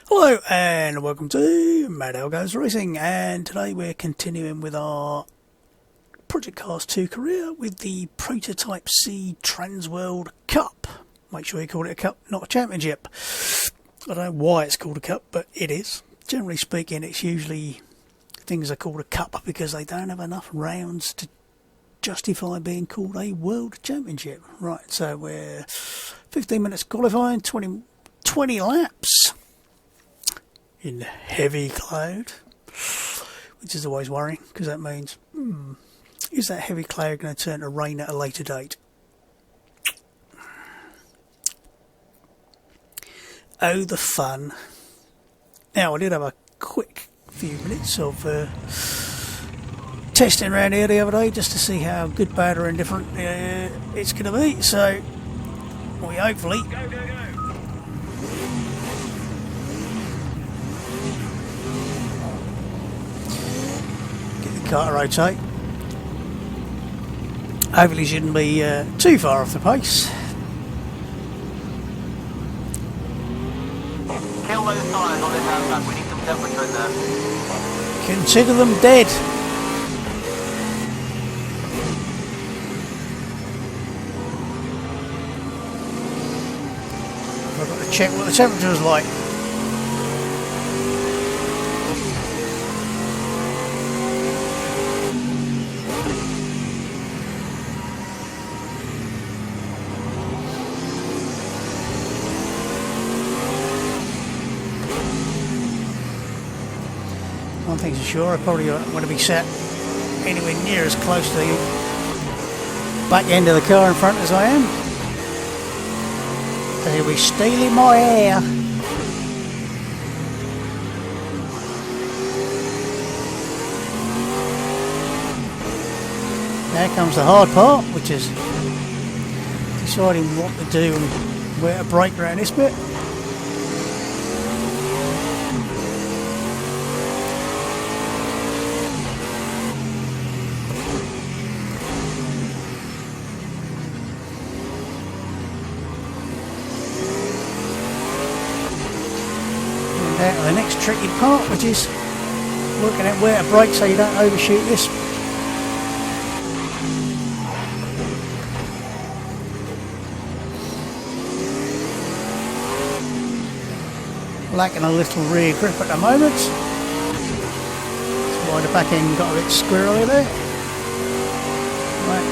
Hello and welcome to Mad Al Goes Racing, and today we're continuing with our Project Cars 2 career with the prototype C Transworld Cup. Make sure you call it a cup, not a championship. I don't know why it's called a cup, but it is. Generally speaking, it's usually things are called a cup because they don't have enough rounds to justify being called a world championship. Right, so we're 15 minutes qualifying, 20 laps. In heavy cloud, which is always worrying because that means is that heavy cloud going to turn to rain at a later date? Oh, the fun. Now, I did have a quick few minutes of testing around here the other day just to see how good, bad or indifferent it's going to be, so we hopefully car to rotate. Hopefully shouldn't be too far off the pace. Kill those tyres on this outside, we need some temperature in there. Consider them dead. I've got to check what the temperature is like. One thing's for sure, I probably don't want to be sat anywhere near as close to the back end of the car in front as I am. Because he'll be stealing my air. Now comes the hard part, which is deciding what to do and where to brake around this bit. The next tricky part, which is working out where to brake so you don't overshoot this. Lacking a little rear grip at the moment. That's why the back end got a bit squirrely there. Right.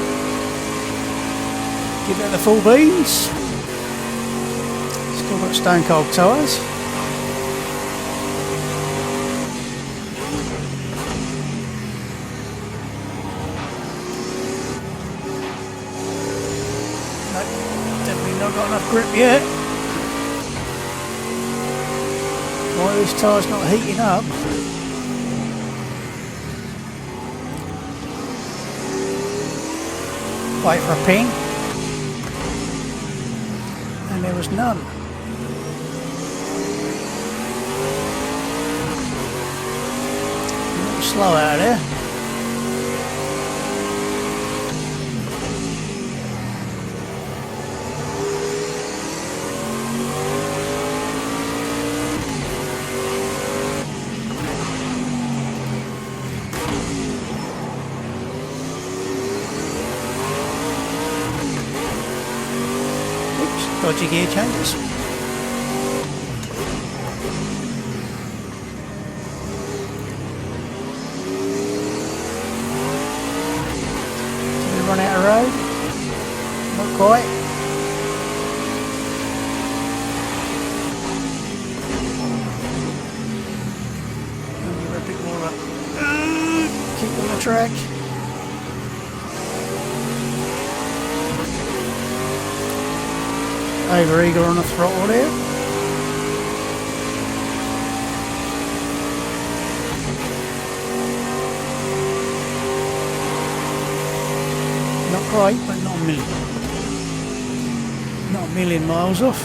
Give it the full beans. Still got stone cold tyres. Got enough grip yet. Why are these tyres not heating up? Wait for a ping. And there was none. A little slow out of there. Dodgy gear changes. Do we run out of road? Not quite. Give her a bit more up. Keep on the track. Over eager on the throttle there. Not quite, but not a million. Not a million miles off.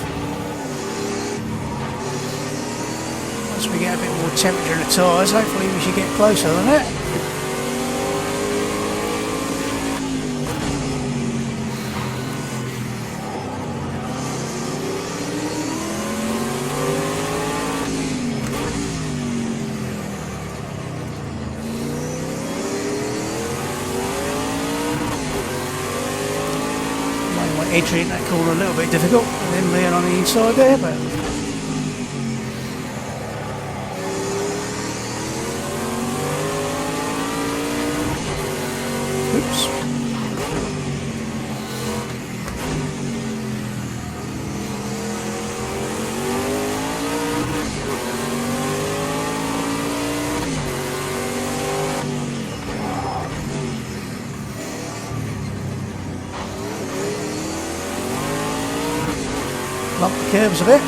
Once we get a bit more temperature in the tyres, hopefully we should get closer than that. entry in that corner a little bit difficult with him being on the inside there, but oops. Lump the curves a bit.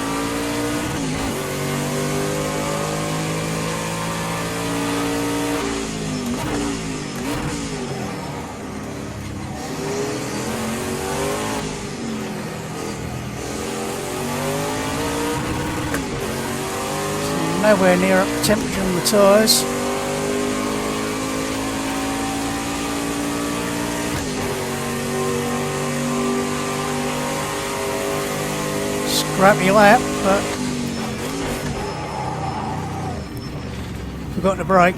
Nowhere near up the temperature on the tyres. Scrappy lap, but forgot to brake.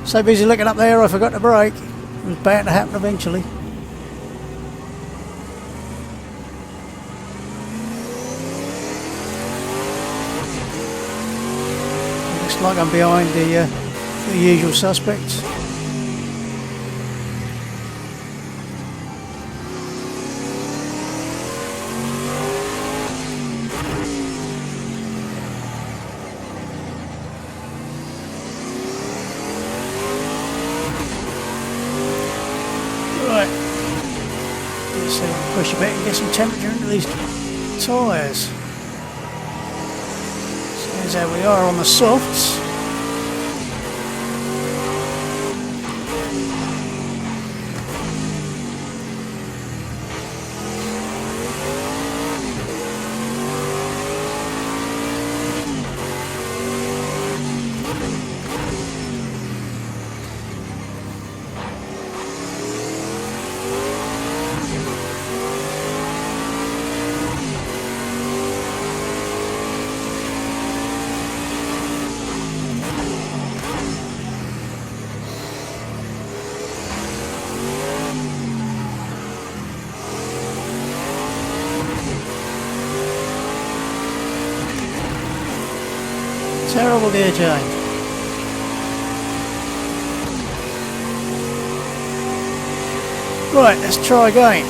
So busy looking up there I forgot to brake. It was bound to happen eventually. Looks like I'm behind the usual suspects. So push a bit and get some temperature into these tyres. So here's how we are on the softs. Terrible gear change. Right, let's try again.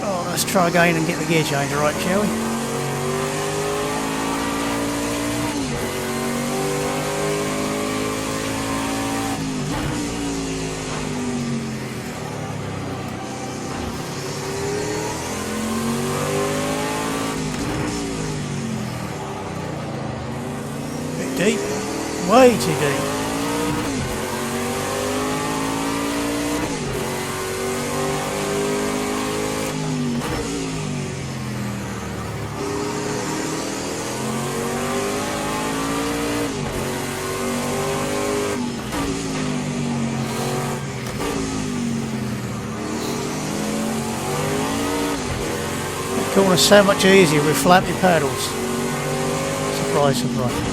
Oh, let's try again and get the gear change right, shall we? Deep, way too deep. That corner's so much easier with flappy paddles. Surprise, surprise.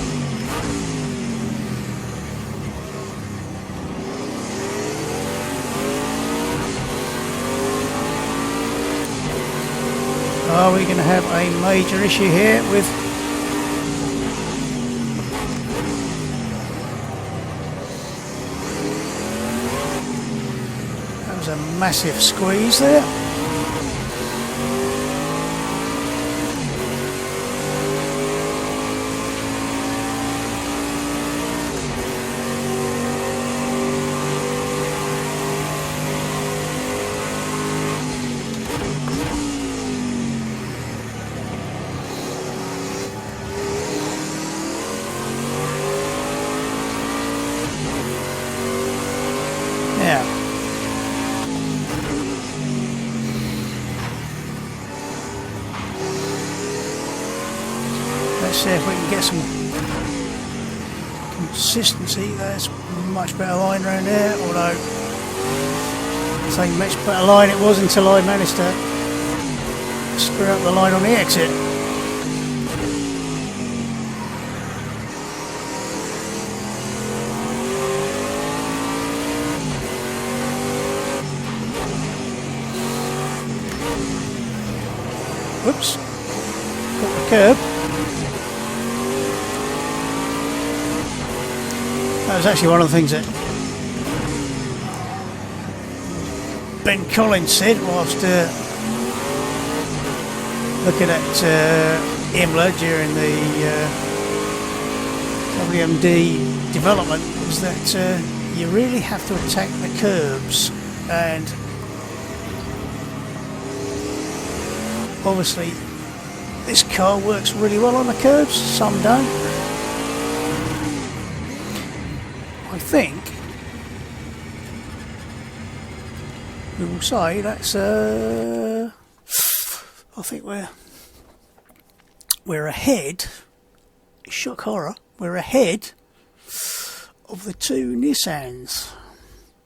Are we going to have a major issue here with that was a massive squeeze there. Now, let's see if we can get some consistency. There's a much better line around there, although it's a much better line it was until I managed to screw up the line on the exit. Whoops. Got the curb. That was actually one of the things that Ben Collins said whilst looking at Imola during the WMD development, is that you really have to attack the curbs, and obviously this car works really well on the curbs, some don't. I think we will say that's I think we're ahead, shock horror, we're ahead of the two Nissans.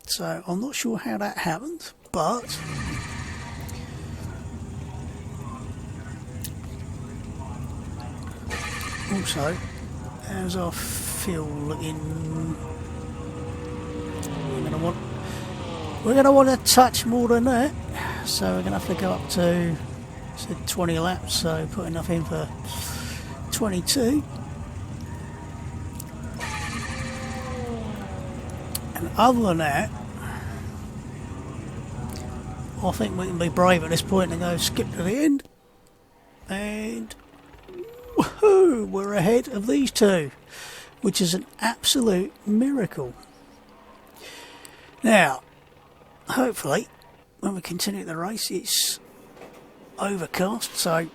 So I'm not sure how that happened, but also as I feel looking, we're going to want to touch more than that, so we're going to have to go up to 20 laps, so put enough in for 22. And other than that, I think we can be brave at this point and go skip to the end, and woohoo, we're ahead of these two, which is an absolute miracle. Now, hopefully, when we continue the race, it's overcast, so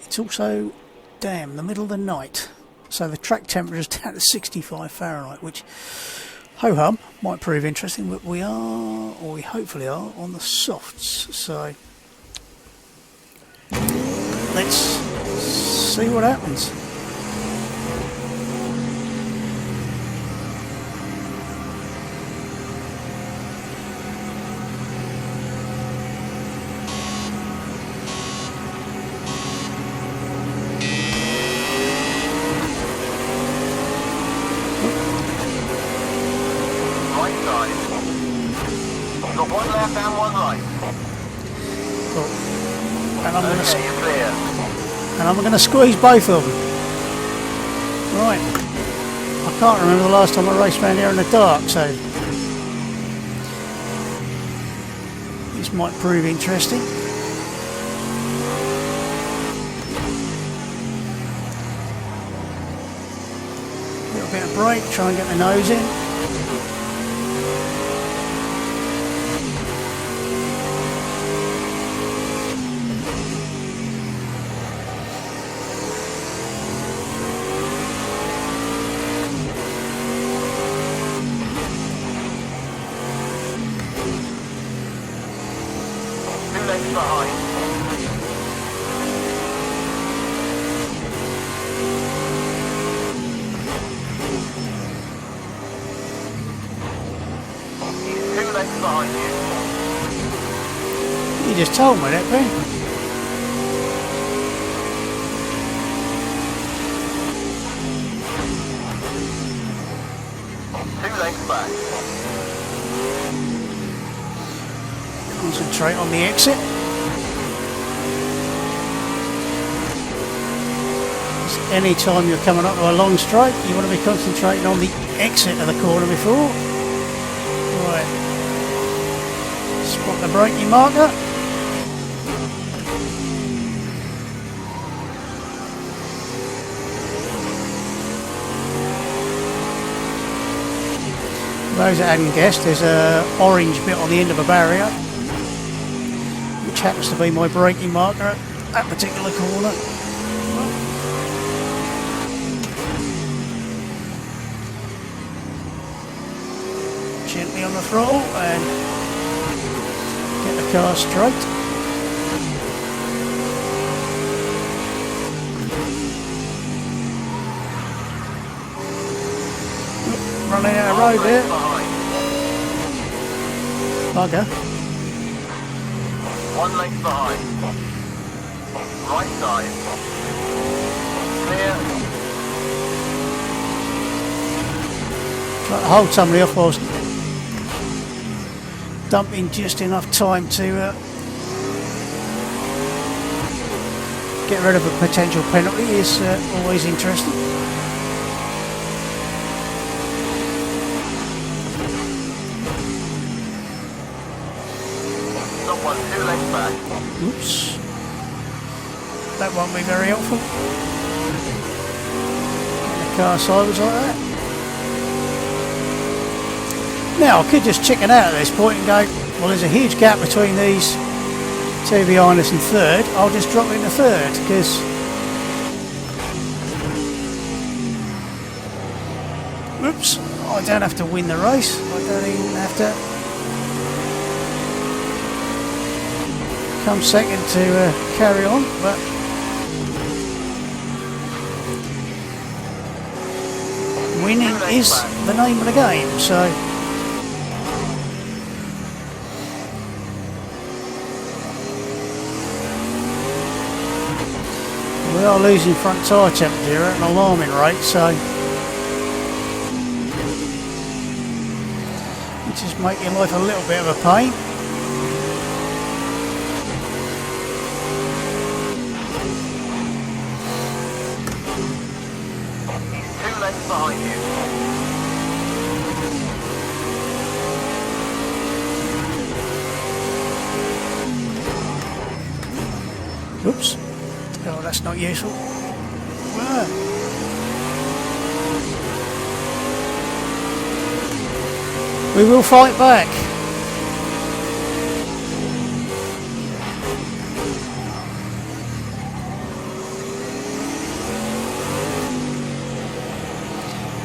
it's also the middle of the night, so the track temperature is down to 65 Fahrenheit, which ho-hum might prove interesting, but we are, or we hopefully are, on the softs, so let's see what happens. And I'm going to squeeze both of them. Right. I can't remember the last time I raced around here in the dark, so this might prove interesting. A little bit of brake, try and get the nose in. You just told me that, Ben. Concentrate on the exit. Any time you're coming up to a long straight, you want to be concentrating on the exit of the corner before. Right. Spot the braking marker. For those that hadn't guessed, there's an orange bit on the end of a barrier, which happens to be my braking marker at that particular corner. Gently on the throttle and get the car straight. Running out of road there. Bugger. 1 length behind. Right side. Clear. Try to hold somebody off whilst dumping just enough time to get rid of a potential penalty is always interesting. Someone 2 lengths back. Oops. That won't be very helpful. Getting the car sideways like that. Now, I could just chicken out at this point and go, well, there's a huge gap between these two behind us and third. I'll just drop into third, because oops, I don't have to win the race. I don't even have to come second to carry on, but winning is the name of the game, so we are losing front tyre temperature at an alarming rate, so which is making life a little bit of a pain. He's 2 lengths behind you. Oops. Oh, that's not useful. Ah. We will fight back.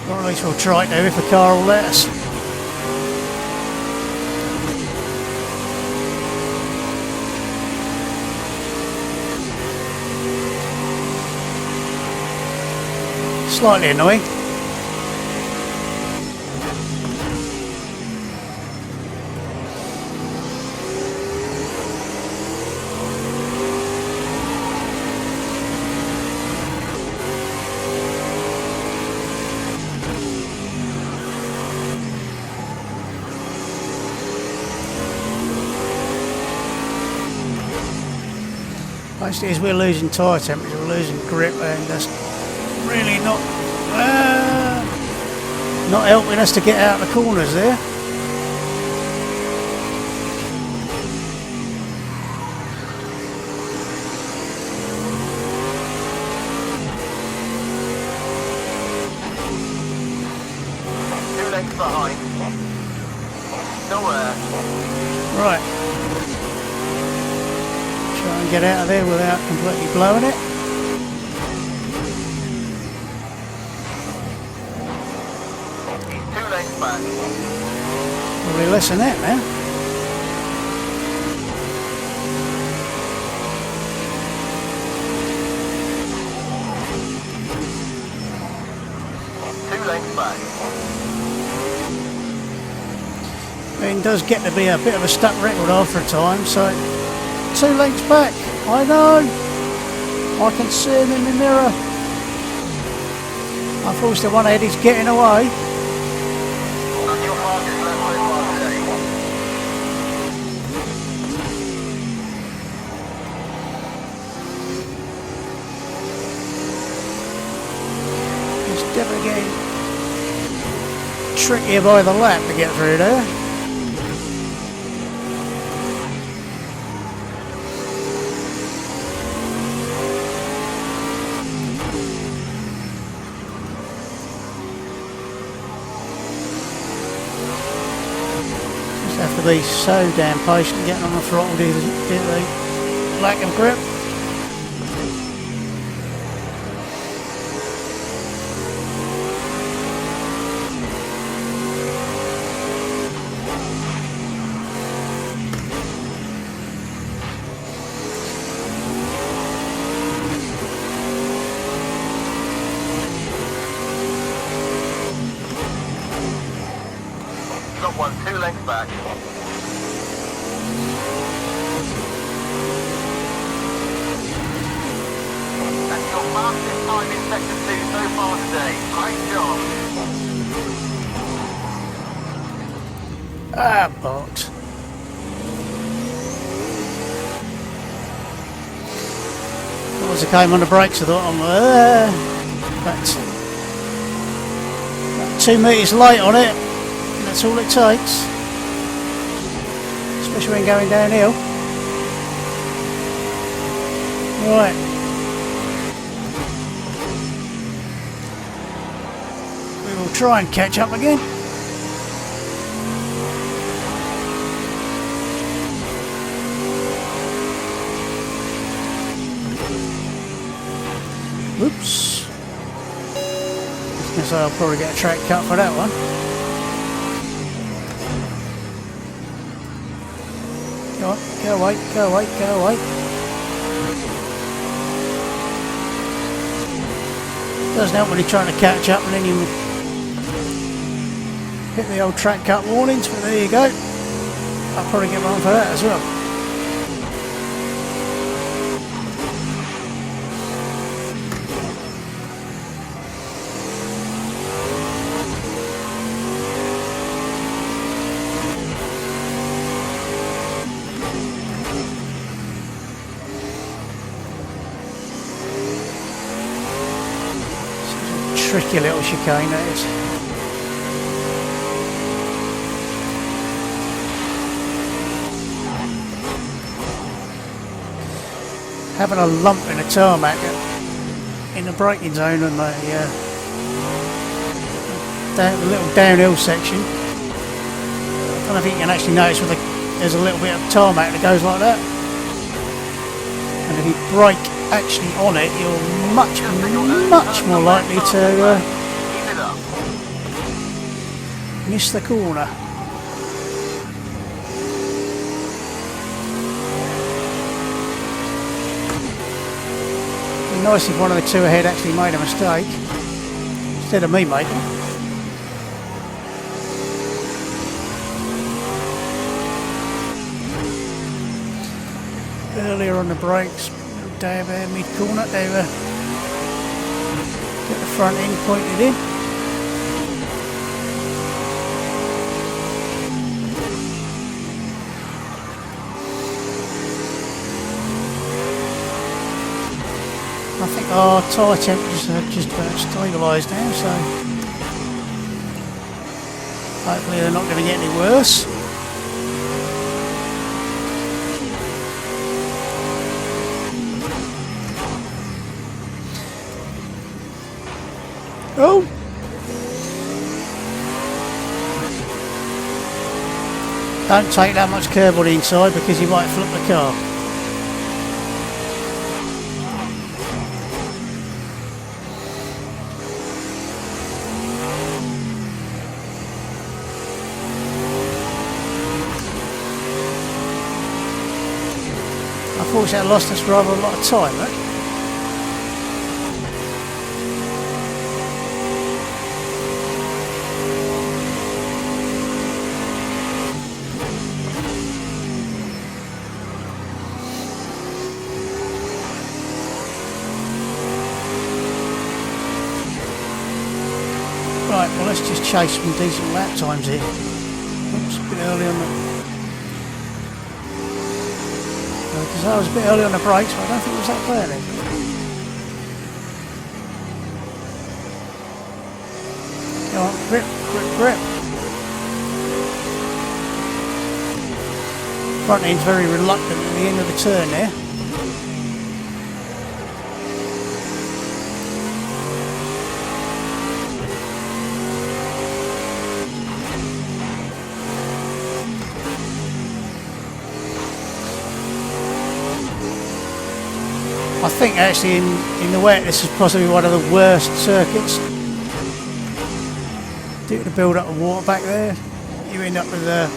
Or at least we'll try to if the car will let us. Slightly annoying. Basically, as we're losing tyre temperature, we're losing grip, and that's really not helping us to get out of the corners there. Behind. Nowhere. Right. Try and get out of there without completely blowing it. 2 lengths back. Probably less than that now. It does get to be a bit of a stuck record after a time, so 2 lengths back. I know. I can see him in the mirror. Unfortunately, one head is getting away. It's definitely getting trickier by the lap to get through there. Have to be so damn patient getting on the throttle due to the lack of grip. Got one 2 lengths back. That's your fastest time in Sector 2 so far today. Great job. Ah, bot. once I came on the brakes I thought I'm about 2 metres late on it. That's all it takes. Especially when going downhill. Right. We will try and catch up again. Whoops. So I'll probably get a track cut for that one. Go on, go away, go away, go away. Doesn't help when you're trying to catch up and then you hit the old track cut warnings, but there you go. I'll probably get one for that as well. Tricky little chicane that is. Having a lump in the tarmac in the braking zone and the little downhill section. I don't know if you can actually notice with there's a little bit of tarmac that goes like that. And if you brake actually on it, you're much more likely to miss the corner. It'd be nice if one of the two ahead actually made a mistake instead of me making it. Earlier on the brakes, down there mid corner, they were get the front end pointed in. I think our tyre temperatures have just about stabilised now, so hopefully they're not going to get any worse. Oh! Don't take that much curb on the inside because you might flip the car. Unfortunately, I lost us rather a lot of time, right? Right, well let's just chase some decent lap times here. Oops, a bit early on the... Because I was a bit early on the brakes, but I don't think it was that bad then. Go on, grip, grip, grip. Front end's very reluctant at the end of the turn there. I think actually in the wet this is possibly one of the worst circuits. Due to the build up of water back there, you end up with a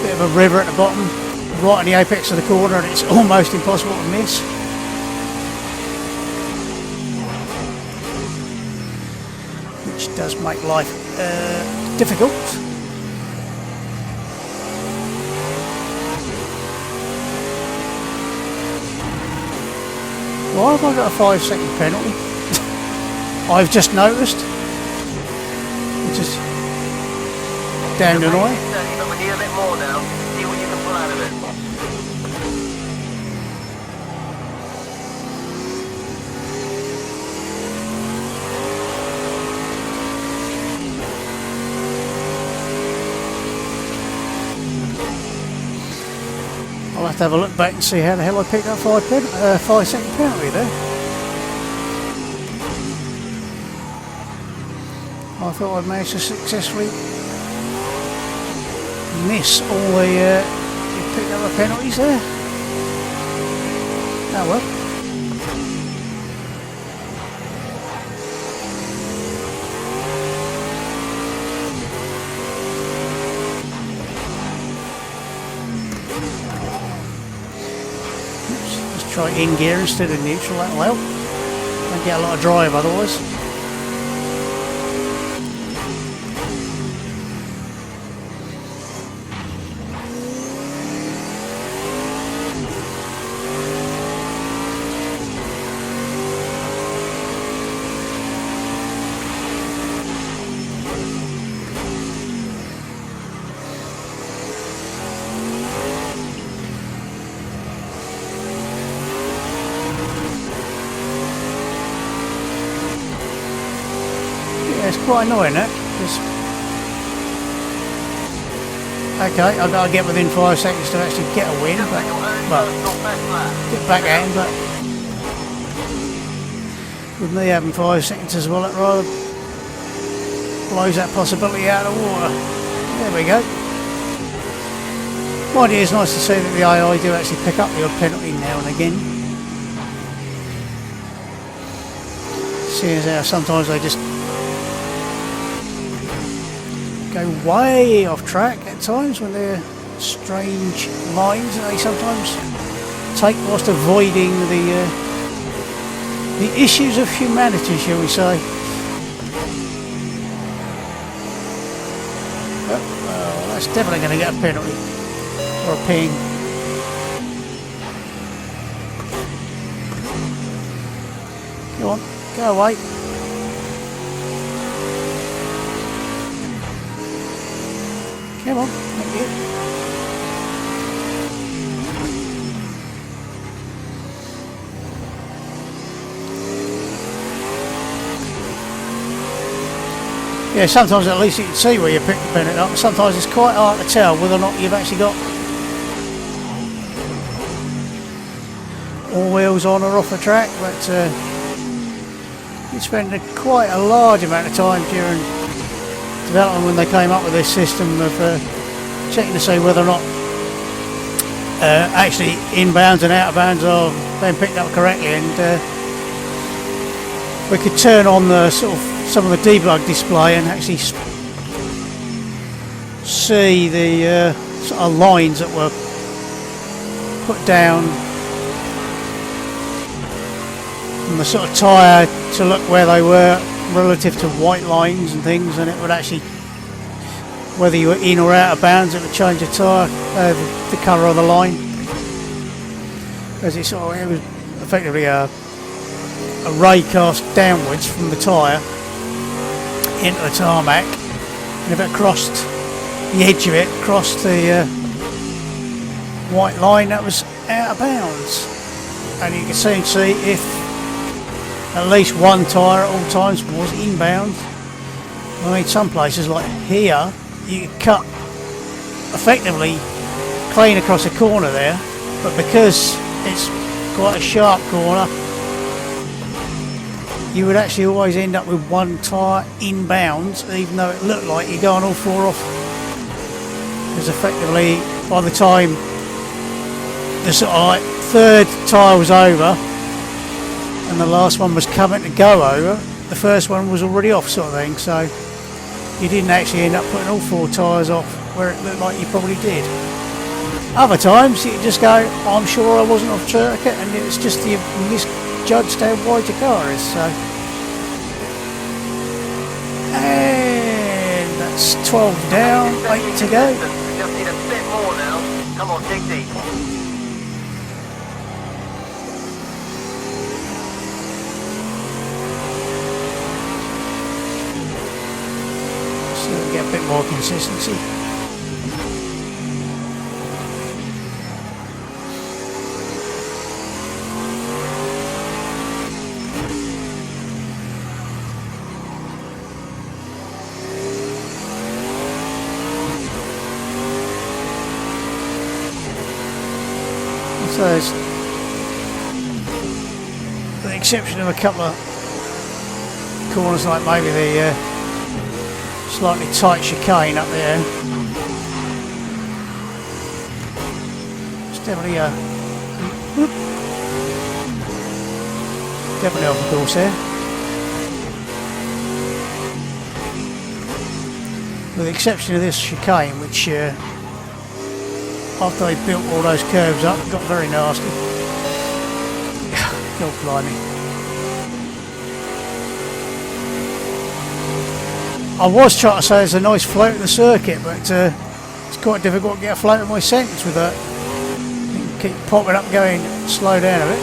bit of a river at the bottom, right on the apex of the corner, and it's almost impossible to miss. Which does make life difficult. Why have I got a 5-second penalty? I've just noticed. Which is damned annoying. But we need a bit more now. See what you can pull out of it. I'll have to have a look back and see how the hell I picked up 5-second penalty there. I thought I'd managed to successfully miss all the picked up the penalties there. Oh well. Try in gear instead of neutral, that'll help. Don't get a lot of drive otherwise. It's quite annoying that. Okay, I've got to get within 5 seconds to actually get a win, but well, get back at him, but with me having 5 seconds as well, it rather blows that possibility out of the water. There we go. Mind you, it's nice to see that the AI do actually pick up the odd penalty now and again. Seeing as how sometimes they just go way off track at times when they're strange lines that they sometimes take whilst avoiding the issues of humanity, shall we say. Well, that's definitely going to get a penalty or a ping. Go on, go away. Come on, thank you. Yeah, sometimes at least you can see where you pick the penalty up. Sometimes it's quite hard to tell whether or not you've actually got all wheels on or off the track, but you spend quite a large amount of time during development when they came up with this system of checking to see whether or not actually inbounds and out of bounds are being picked up correctly, and we could turn on the sort of some of the debug display and actually see the sort of lines that were put down on the sort of tyre to look where they were relative to white lines and things, and it would actually, whether you were in or out of bounds, it would change the tyre, the colour of the line, as it sort of, it was effectively a ray cast downwards from the tyre into the tarmac, and if it crossed the edge of it, crossed the white line, that was out of bounds, and you can see if at least one tyre at all times was inbound. I mean, some places like here, you could cut effectively clean across a corner there, but because it's quite a sharp corner, you would actually always end up with one tyre inbounds, even though it looked like you're going all four off. Because effectively, by the time the sort of like third tyre was over and the last one was coming to go over, the first one was already off, sort of thing. So you didn't actually end up putting all four tyres off where it looked like you probably did. Other times you just go, I'm sure I wasn't off circuit, and it's just you misjudged how wide your car is. So, and that's 12 down, 8 to go. We just need a bit more now. Come on, dig deep. So we get a bit more consistency. So there's, with the exception of a couple of corners like maybe the slightly tight chicane up there, it's definitely definitely off the course there. With the exception of this chicane, which after they built all those curves up, got very nasty. God blimey. I was trying to say there's a nice float in the circuit, but it's quite difficult to get a float in my sentence with that. You can keep popping up going, slow down a bit.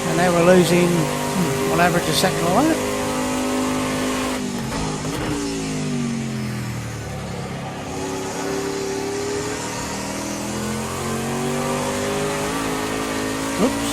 And now we're losing, on average, a second a lap. Oops.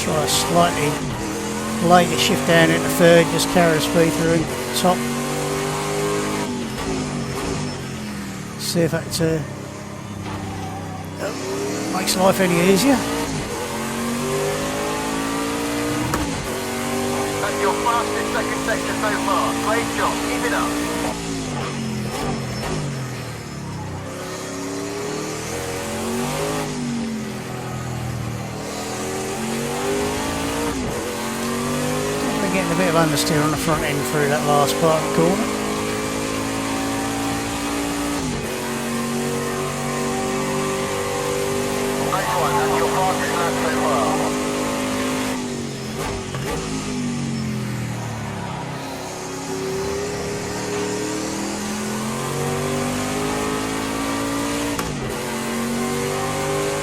Try a slightly later shift down into third, just carry the speed through and top. See if that makes life any easier. That's your fastest second sector so far. Great job. Keep it up. Getting a bit of understeer on the front end through that last part of the corner. Nice one. That's your fastest lap so far.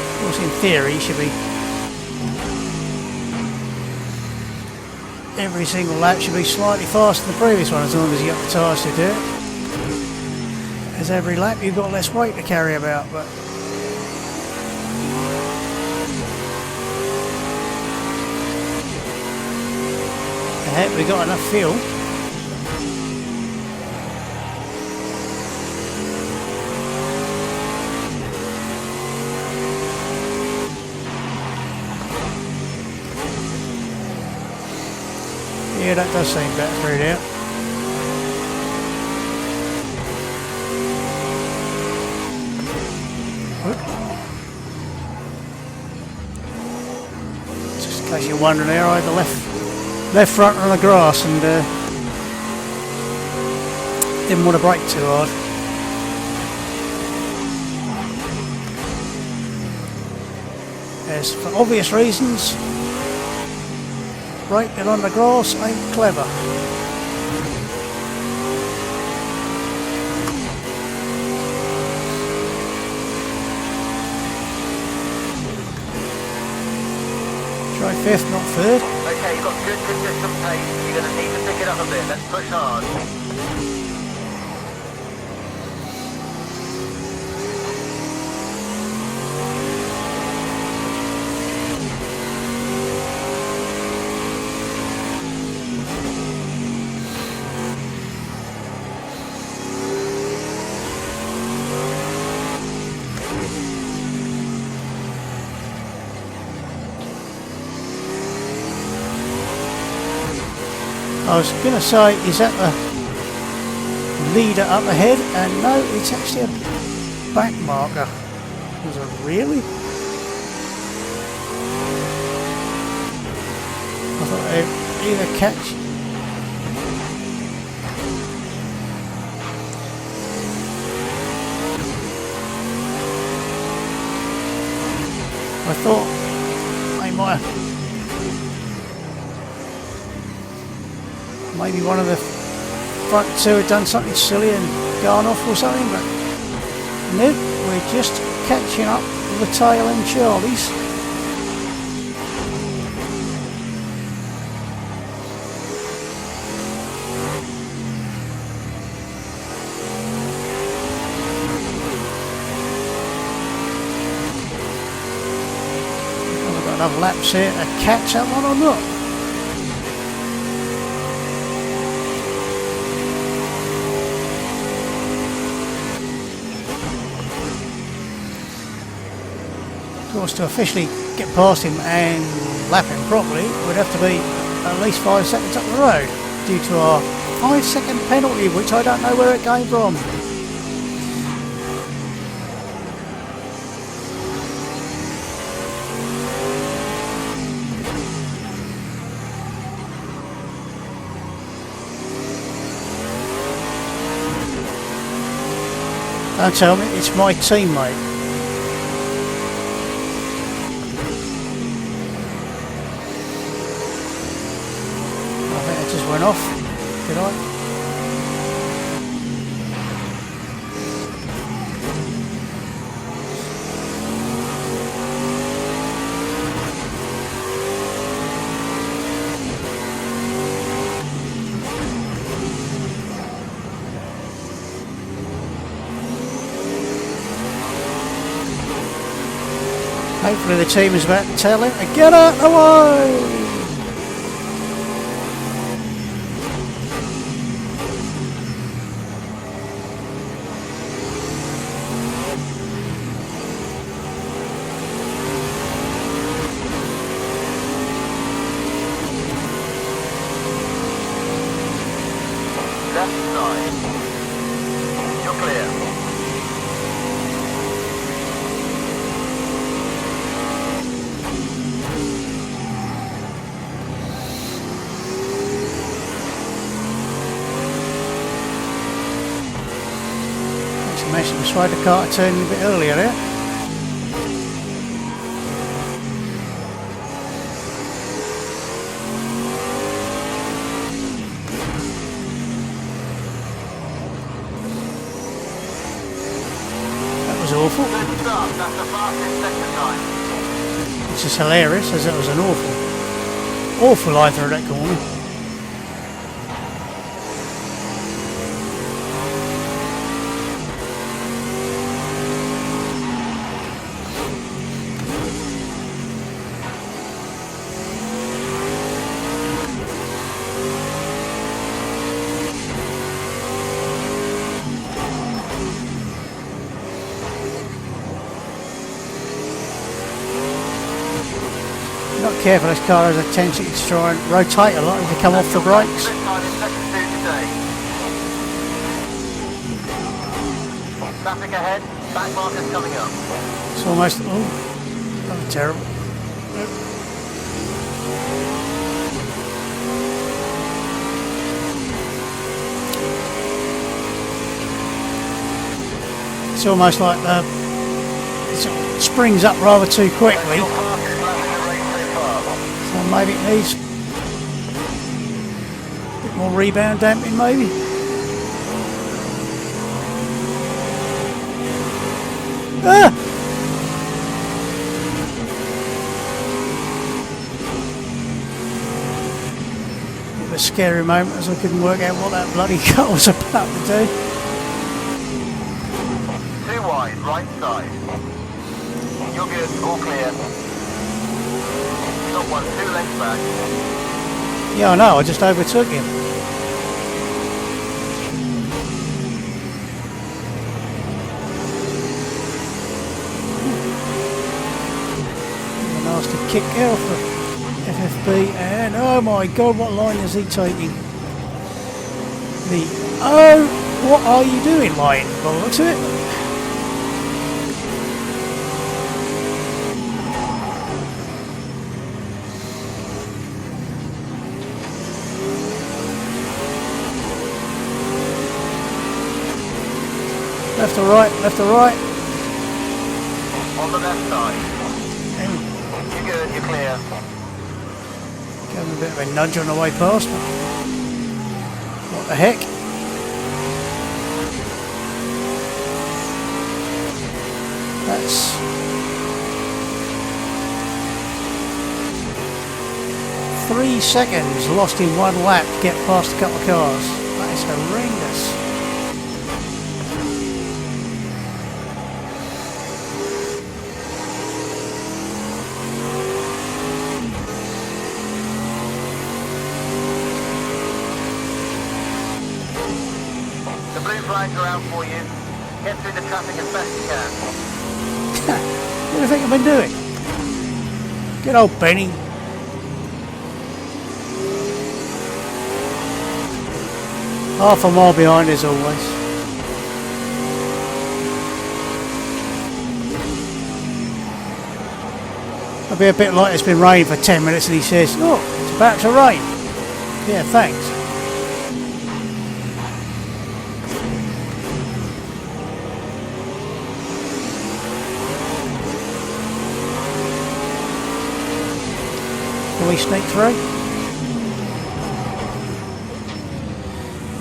Of course, in theory, you should be. Every single lap should be slightly faster than the previous one, as long as you got the tyres to do it. As every lap you've got less weight to carry about, but heck, we got enough fuel. Yeah, that does seem better through there. Just in case you're wondering there, I had the left front on the grass and didn't want to brake too hard. As for obvious reasons, braking on the grass ain't clever. Try fifth, not third. Okay, you've got good consistent pace. You're going to need to pick it up a bit. Let's push hard. I was going to say, is that the leader up ahead? And no, it's actually a back marker. Was it really? I thought they'd either catch. I thought they might have, maybe one of the front two had done something silly and gone off or something, but nope, we're just catching up with the tail end Charlies. I've got another laps here to catch that one or not. Of course, to officially get past him and lap him properly, we'd have to be at least 5 seconds up the road due to our 5-second penalty, which I don't know where it came from. Don't tell me, it's my teammate. Went off, did I? Hopefully the team is about to tell him to get out of the way! Left side. You're clear. It's a mess, I tried the car to turn a bit earlier there. Awful. Good start. That's the fastest second time. It's just hilarious as it was an awful line through that corner. Not careful, this car has a tendency to try and rotate a lot as you come off the brakes. Traffic ahead, back markers coming up. It's almost, oh, that was terrible. It's almost like it springs up rather too quickly. So maybe it needs a bit more rebound damping, maybe. Ah! Bit of a scary moment as I couldn't work out what that bloody car was about to do. Too wide, right side. You're good, all clear. Got one, 2 lengths back. Yeah, I know, I just overtook him. A nasty kick there off the FFB, and oh my god, what line is he taking? The oh, what are you doing line, by the looks of it? Left or right, left or right. On the left side. There we good, you're clear. Gave him a bit of a nudge on the way past. But what the heck? That's 3 seconds lost in one lap to get past a couple of cars. That is horrendous. The blue flags are out for you. Get through the traffic as best you can. What do you think I've been doing? Good old Benny. Half a mile behind as always. I'll be a bit like it's been raining for 10 minutes and he says, "Oh, it's about to rain." Yeah, thanks. Can we sneak through?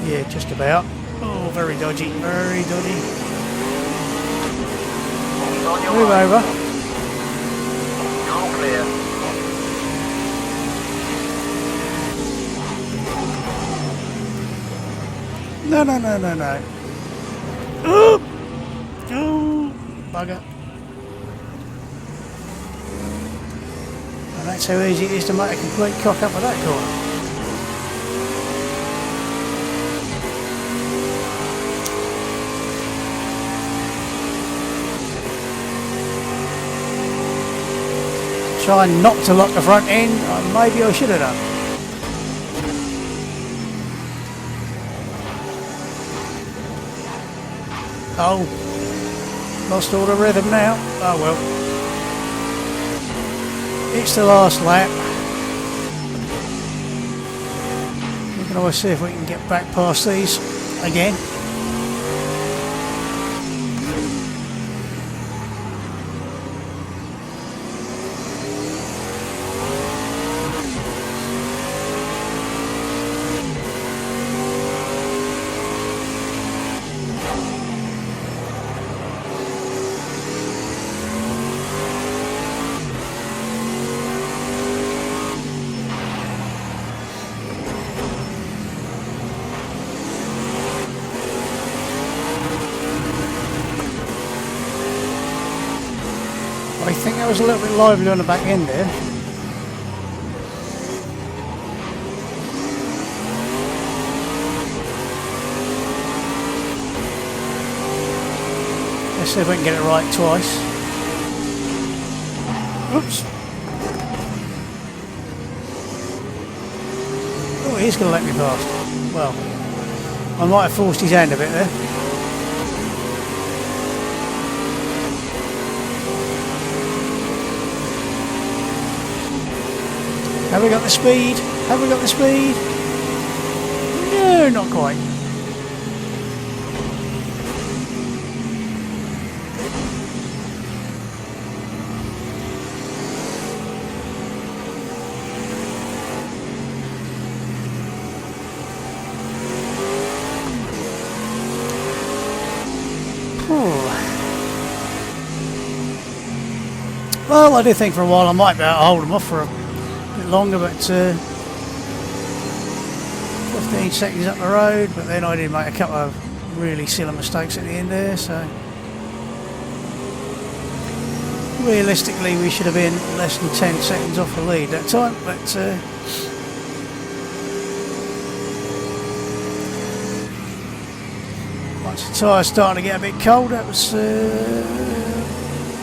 Yeah, just about. Oh, very dodgy, very dodgy. He's on your Move right. over. You're all clear. No, no, no, no, no. Oh! Oh! Bugger. And that's how easy it is to make a complete cock up of that corner. Trying not to lock the front end, maybe I should have done. Oh, lost all the rhythm now. Oh well. It's the last lap. We can always see if we can get back past these again. I think that was a little bit lively on the back end there. Let's see if we can get it right twice. Oops. Oh, he's going to let me past. Well, I might have forced his hand a bit there. Have we got the speed? Have we got the speed? No, not quite. Well, I did think for a while I might be able to hold them off for a bit longer, but 15 seconds up the road, but then I did make a couple of really silly mistakes at the end there, so realistically we should have been less than 10 seconds off the lead that time, but once the tyres started to get a bit cold, that was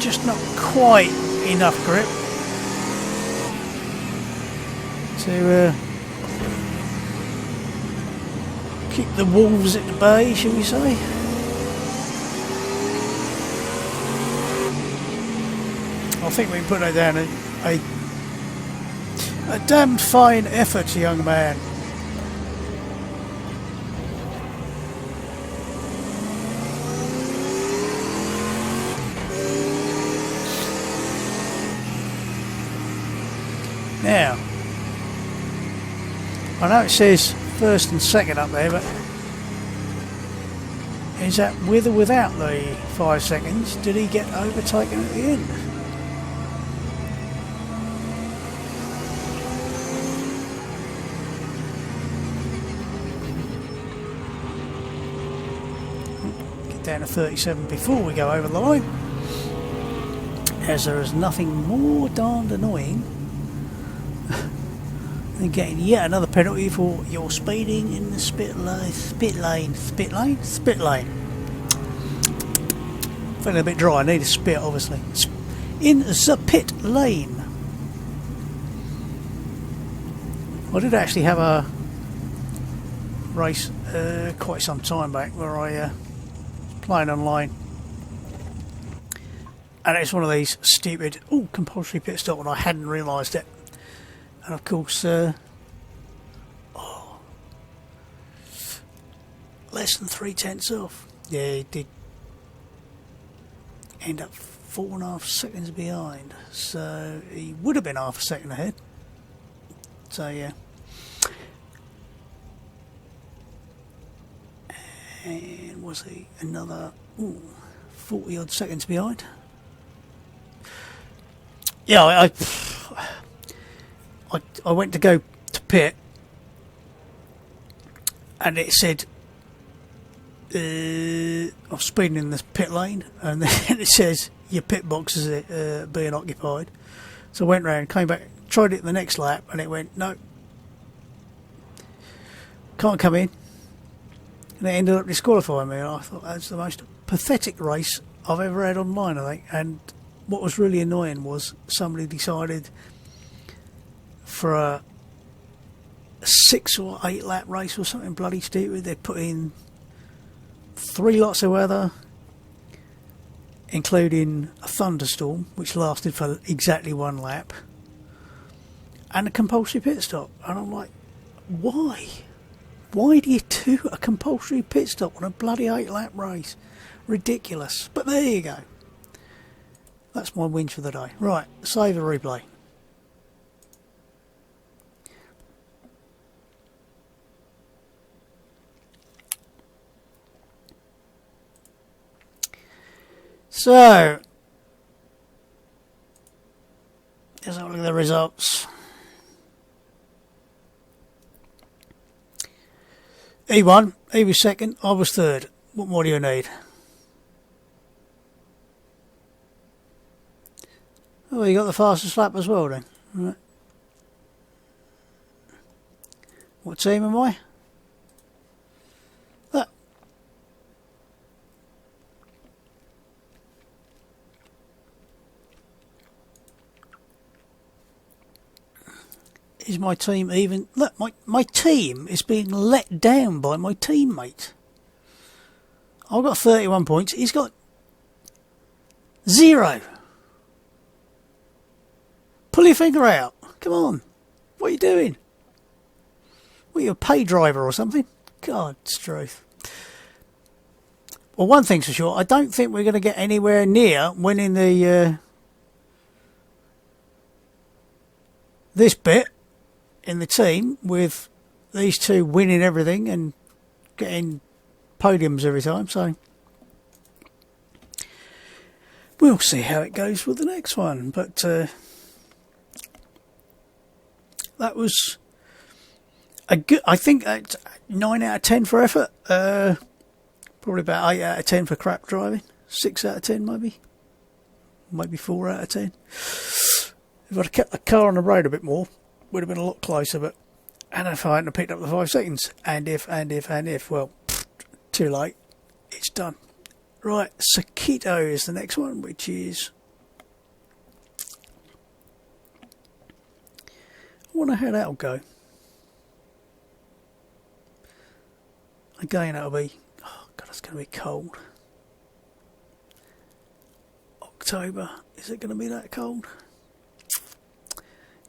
just not quite enough grip to keep the wolves at the bay, shall we say. I think we can put that down a damned fine effort, young man. Now, I know it says first and second up there, but is that with or without the 5 seconds? Did he get overtaken at the end? Get down to 37 before we go over the line, as there is nothing more darned annoying than getting yet another penalty for your speeding in the spit lane. Feeling a bit dry, I need a spit obviously. In the pit lane. I did actually have a race quite some time back where I was playing online. And it's one of these stupid, compulsory pit stop, and I hadn't realised it. And of course, less than 3/10 off. Yeah, he did end up 4.5 seconds behind. So he would have been half a second ahead. So yeah. And was he another 40 odd seconds behind? Yeah, I went to go to pit, and it said I was speeding in the pit lane, and then it says your pit box is being occupied. So I went round, came back, tried it the next lap, and it went no, can't come in, and it ended up disqualifying me. And I thought that's the most pathetic race I've ever had online, I think. And what was really annoying was somebody decided for a 6 or 8 lap race or something bloody stupid, they put in 3 lots of weather, including a thunderstorm which lasted for exactly 1 lap, and a compulsory pit stop. And I'm like, why do you do a compulsory pit stop on a bloody 8 lap race? Ridiculous. But there you go, that's my whinge for the day. Right, save the replay. So, let's have a look at the results. He won, he was second, I was third. What more do you need? Oh, you got the fastest lap as well then. Right. What team am I? That. Is my team even... Look, my team is being let down by my teammate. I've got 31 points, he's got 0. Pull your finger out. Come on. What are you doing? What, are you a pay driver or something? God's truth. Well, one thing's for sure, I don't think we're going to get anywhere near winning the this bit in the team with these two winning everything and getting podiums every time. So we'll see how it goes with the next one. But that was a good, I think, 9 out of 10 for effort. Probably about 8 out of 10 for crap driving. 6 out of 10 maybe. Maybe 4 out of 10. If I'd have kept the car on the road a bit more, would have been a lot closer. But and if I hadn't picked up the 5 seconds, and if, well, too late. It's done. Right, Sakito is the next one, which is... I wonder how that'll go. Again, that'll be... Oh, God, it's going to be cold. October. Is it going to be that cold?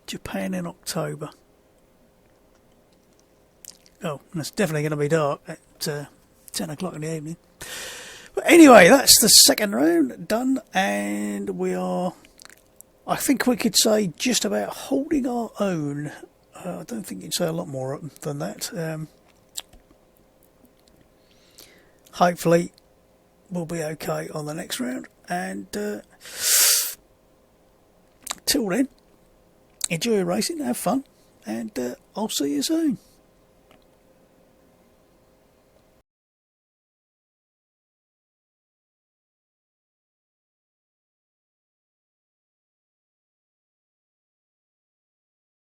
Japan in October. Oh, and it's definitely going to be dark at 10 o'clock in the evening. But anyway, that's the second round done, and we are I think we could say just about holding our own. I don't think you'd say a lot more than that. Hopefully we'll be okay on the next round, and till then, enjoy your racing, have fun, and I'll see you soon.